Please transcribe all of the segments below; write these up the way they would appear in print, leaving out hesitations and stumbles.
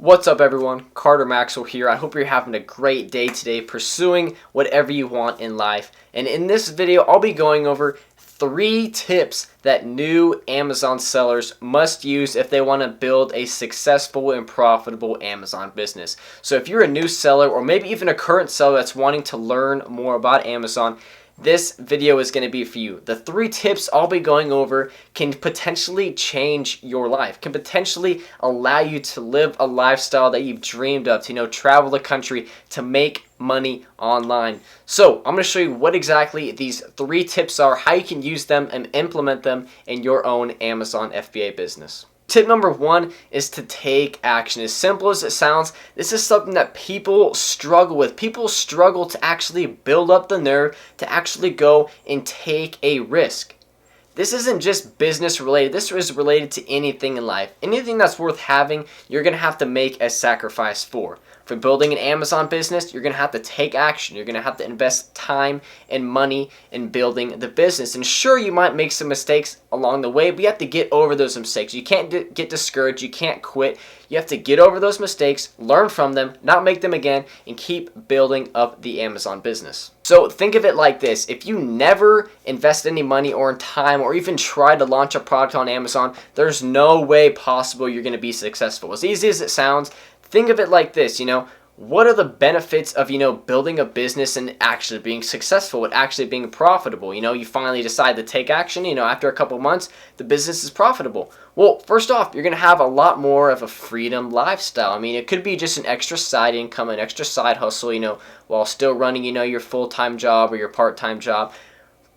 What's up everyone, Carter Maxwell here. I hope you're having a great day today pursuing whatever you want in life. And in this video, I'll be going over 3 tips that new Amazon sellers must use if they want to build a successful and profitable Amazon business. So if you're a new seller or maybe even a current seller that's wanting to learn more about Amazon, this video is going to be for you. The 3 tips I'll be going over can potentially change your life, can potentially allow you to live a lifestyle that you've dreamed of, to travel the country, to make money online. So I'm going to show you what exactly these 3 tips are, how you can use them and implement them in your own Amazon FBA business. Tip number 1 is to take action. As simple as it sounds, this is something that people struggle with. People struggle to actually build up the nerve to actually go and take a risk. This isn't just business related. This is related to anything in life. Anything that's worth having, you're going to have to make a sacrifice for. For building an Amazon business, you're going to have to take action. You're going to have to invest time and money in building the business. And sure, you might make some mistakes along the way, but you have to get over those mistakes. You can't get discouraged. You can't quit. You have to get over those mistakes, learn from them, not make them again, and keep building up the Amazon business. So think of it like this. If you never invest any money or in time or even try to launch a product on Amazon, there's no way possible you're going to be successful. As easy as it sounds, think of it like this, what are the benefits of, building a business and actually being successful, and actually being profitable? You finally decide to take action, after a couple months, the business is profitable. Well, first off, you're going to have a lot more of a freedom lifestyle. it could be just an extra side income, an extra side hustle, while still running, your full-time job or your part-time job.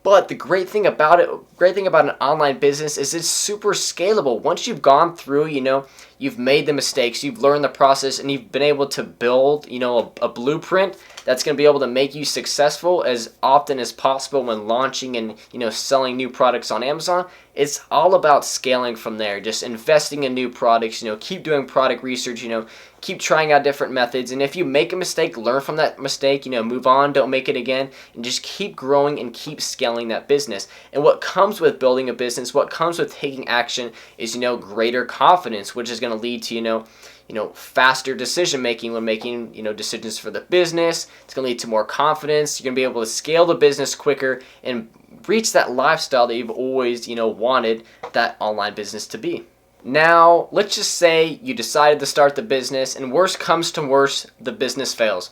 But the great thing about an online business is it's super scalable. Once you've gone through, you've made the mistakes, you've learned the process, and you've been able to build, a blueprint that's going to be able to make you successful as often as possible when launching and, selling new products on Amazon. It's all about scaling from there, just investing in new products, keep doing product research, keep trying out different methods. And if you make a mistake, learn from that mistake, move on, don't make it again, and just keep growing and keep scaling that business. And what comes with building a business, what comes with taking action is, greater confidence, which is going to lead to, faster decision making when making, decisions for the business. It's going to lead to more confidence. You're going to be able to scale the business quicker and reach that lifestyle that you've always, wanted that online business to be. Now, let's just say you decided to start the business and worst comes to worst, the business fails.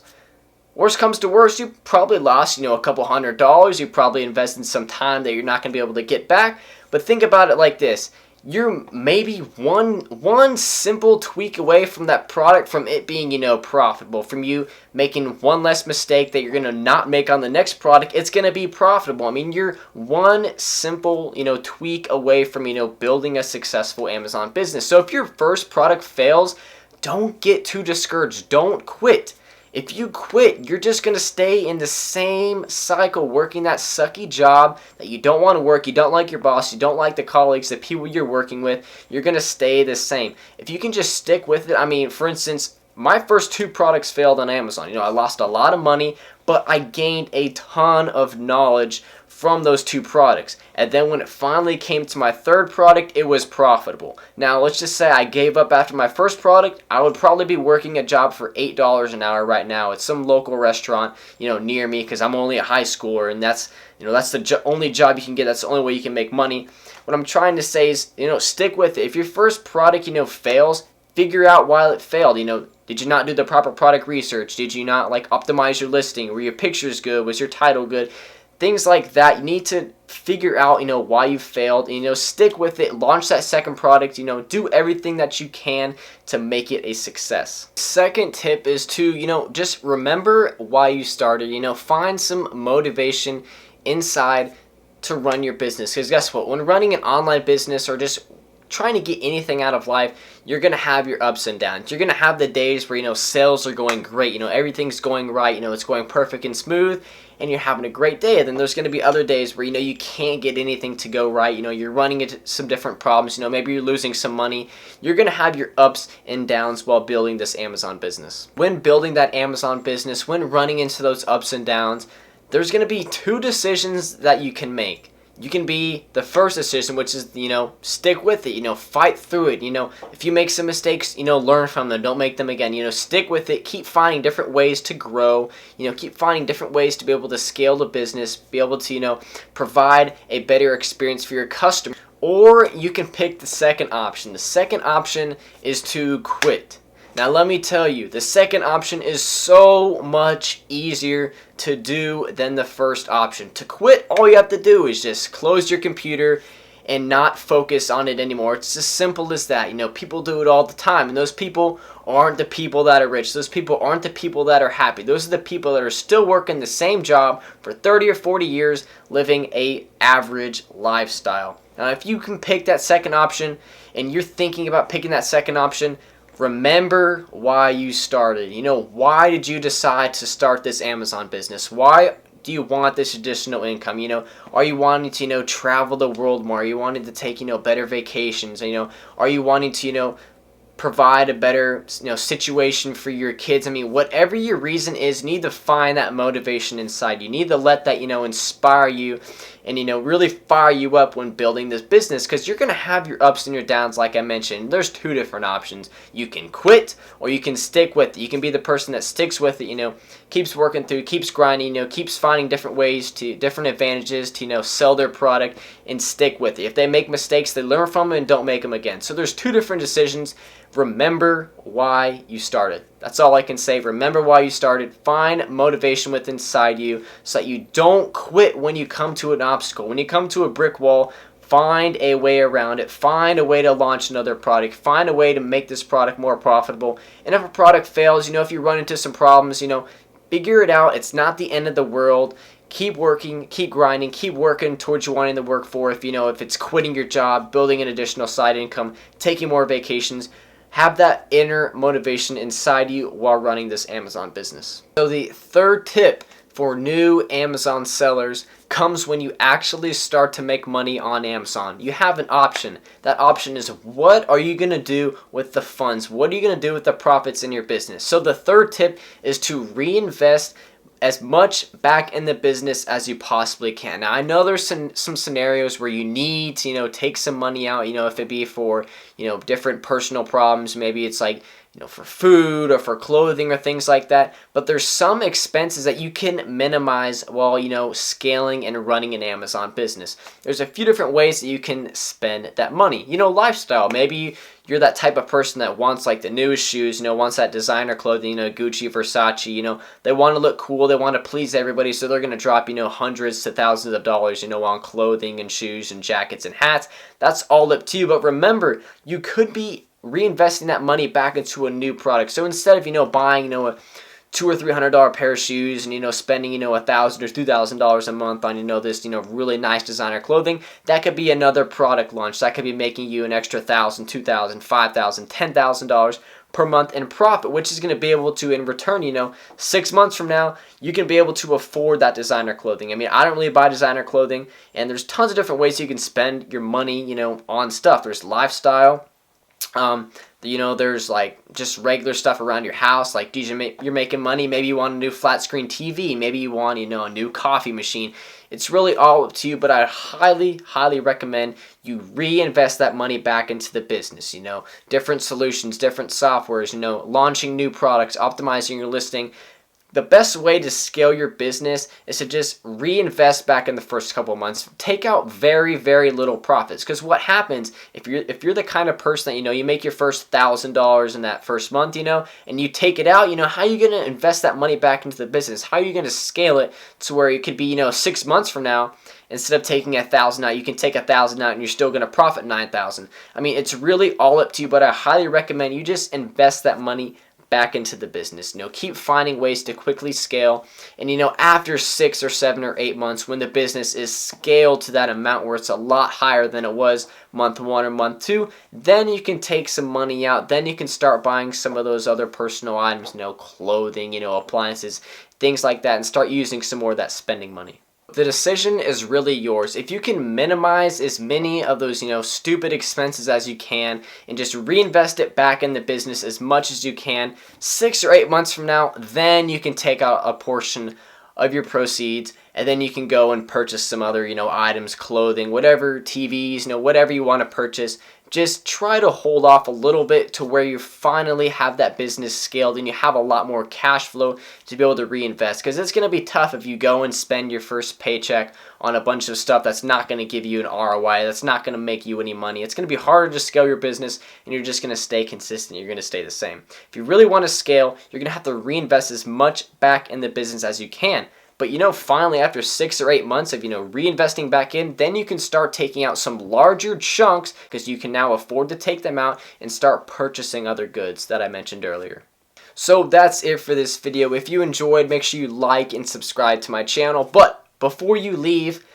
Worst comes to worst, you probably lost, a couple $100. You probably invested some time that you're not going to be able to get back. But think about it like this. You're maybe one simple tweak away from that product, from it being, profitable, from you making one less mistake that you're going to not make on the next product. It's going to be profitable. You're one simple, tweak away from, building a successful Amazon business. So if your first product fails, don't get too discouraged. Don't quit. If you quit, you're just going to stay in the same cycle, working that sucky job that you don't want to work, you don't like your boss, you don't like the colleagues, the people you're working with. You're going to stay the same. If you can just stick with it, for instance, my first 2 products failed on Amazon. I lost a lot of money, but I gained a ton of knowledge from those 2 products. And then when it finally came to my 3rd product, it was profitable. Now, let's just say I gave up after my first product. I would probably be working a job for $8 an hour right now at some local restaurant, near me, because I'm only a high schooler, and that's the only job you can get. That's the only way you can make money. What I'm trying to say is, stick with it. If your first product, fails, figure out why it failed. Did you not do the proper product research? Did you not optimize your listing? Were your pictures good? Was your title good? Things like that. You need to figure out, why you failed, and, stick with it, launch that second product, do everything that you can to make it a success. Second tip is to, just remember why you started, find some motivation inside to run your business. Because guess what? When running an online business or just trying to get anything out of life, you're going to have your ups and downs. You're going to have the days where, sales are going great, everything's going right, it's going perfect and smooth, and you're having a great day. And then there's going to be other days where, you can't get anything to go right, you're running into some different problems, maybe you're losing some money. You're going to have your ups and downs while building this Amazon business. When building that Amazon business, when running into those ups and downs, there's going to be 2 decisions that you can make. you can be the first decision, which is, stick with it, fight through it. If you make some mistakes, learn from them. Don't make them again. Stick with it. Keep finding different ways to grow. Keep finding different ways to be able to scale the business, be able to, provide a better experience for your customer. Or you can pick the second option. The second option is to quit. Now let me tell you, the second option is so much easier to do than the first option. To quit, all you have to do is just close your computer and not focus on it anymore. It's as simple as that. People do it all the time, and those people aren't the people that are rich. Those people aren't the people that are happy. Those are the people that are still working the same job for 30 or 40 years, living a average lifestyle. Now, if you can pick that second option and you're thinking about picking that second option, remember why you started. Why did you decide to start this Amazon business? Why do you want this additional income? Are you wanting to, travel the world more? Are you wanting to take, better vacations? Are you wanting to, provide a better, situation for your kids? Whatever your reason is, you need to find that motivation inside. You need to let that, inspire you and, really fire you up when building this business, because you're going to have your ups and your downs. Like I mentioned, there's two different options. You can quit or you can stick with it. You can be the person that sticks with it, keeps working through, keeps grinding, keeps finding different ways to, different advantages to, sell their product and stick with it. If they make mistakes, they learn from them and don't make them again. So there's two different decisions. Remember why you started. That's all I can say. Remember why you started. Find motivation within inside you so that you don't quit when you come to an obstacle. When you come to a brick wall, find a way around it. Find a way to launch another product. Find a way to make this product more profitable. And if a product fails, if you run into some problems, figure it out. It's not the end of the world. Keep working, keep grinding, keep working towards you wanting to work for. If it's quitting your job, building an additional side income, taking more vacations, have that inner motivation inside you while running this Amazon business. So the third tip for new Amazon sellers comes when you actually start to make money on Amazon. You have an option. That option is, what are you going to do with the funds? What are you going to do with the profits in your business? So the third tip is to reinvest as much back in the business as you possibly can. Now, I know there's some scenarios where you need to, take some money out, if it be for, different personal problems. Maybe it's like, for food or for clothing or things like that. But there's some expenses that you can minimize while, scaling and running an Amazon business. There's a few different ways that you can spend that money. Lifestyle. Maybe you're that type of person that wants like the newest shoes, wants that designer clothing, Gucci, Versace, they want to look cool, they want to please everybody, so they're going to drop, hundreds to thousands of dollars, on clothing and shoes and jackets and hats. That's all up to you. But remember, you could be reinvesting that money back into a new product. So instead of, buying, a $200 or $300 pair of shoes and, spending, $1,000 or $2,000 a month on, this, really nice designer clothing, that could be another product launch. That could be making you an extra $1,000, $2,000, $5,000, $10,000 per month in profit, which is going to be able to, in return, 6 months from now, you can be able to afford that designer clothing. I don't really buy designer clothing, and there's tons of different ways you can spend your money, on stuff. There's lifestyle. There's like just regular stuff around your house, like you're making money, maybe you want a new flat screen TV, maybe you want, a new coffee machine. It's really all up to you, but I highly recommend you reinvest that money back into the business, different solutions, different softwares, launching new products, optimizing your listing. The best way to scale your business is to just reinvest back in the first couple of months. Take out very, very little profits. Because what happens if you're the kind of person that you make your first $1,000 in that first month, and you take it out, how are you going to invest that money back into the business? How are you going to scale it to where it could be 6 months from now, instead of taking 1,000 out, you can take 1,000 out and you're still going to profit 9,000. It's really all up to you, but I highly recommend you just invest that money back into the business. Keep finding ways to quickly scale. And after 6 or 7 or 8 months, when the business is scaled to that amount where it's a lot higher than it was month 1 or month 2, then you can take some money out. Then you can start buying some of those other personal items, clothing, appliances, things like that, and start using some more of that spending money. The decision is really yours. If you can minimize as many of those, stupid expenses as you can and just reinvest it back in the business as much as you can, 6 or 8 months from now, then you can take out a portion of your proceeds and then you can go and purchase some other, items, clothing, whatever, TVs, whatever you want to purchase. Just try to hold off a little bit to where you finally have that business scaled and you have a lot more cash flow to be able to reinvest, because it's going to be tough if you go and spend your first paycheck on a bunch of stuff that's not going to give you an ROI, that's not going to make you any money. It's going to be harder to scale your business, and you're just going to stay consistent. You're going to stay the same. If you really want to scale, you're going to have to reinvest as much back in the business as you can. But finally, after 6 or 8 months of reinvesting back in, then you can start taking out some larger chunks, because you can now afford to take them out and start purchasing other goods that I mentioned earlier. So that's it for this video. If you enjoyed, make sure you like and subscribe to my channel. But before you leave,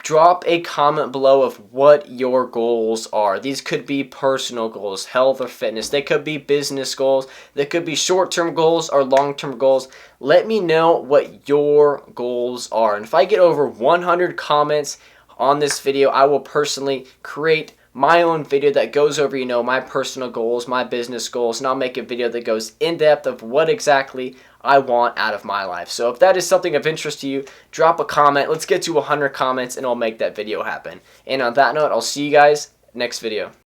drop a comment below of what your goals are. These could be personal goals, health or fitness. They could be business goals. They could be short-term goals or long-term goals. Let me know what your goals are. And if I get over 100 comments on this video, I will personally create my own video that goes over, my personal goals, my business goals, and I'll make a video that goes in depth of what exactly I want out of my life. So if that is something of interest to you, drop a comment. Let's get to 100 comments and I'll make that video happen. And on that note, I'll see you guys next video.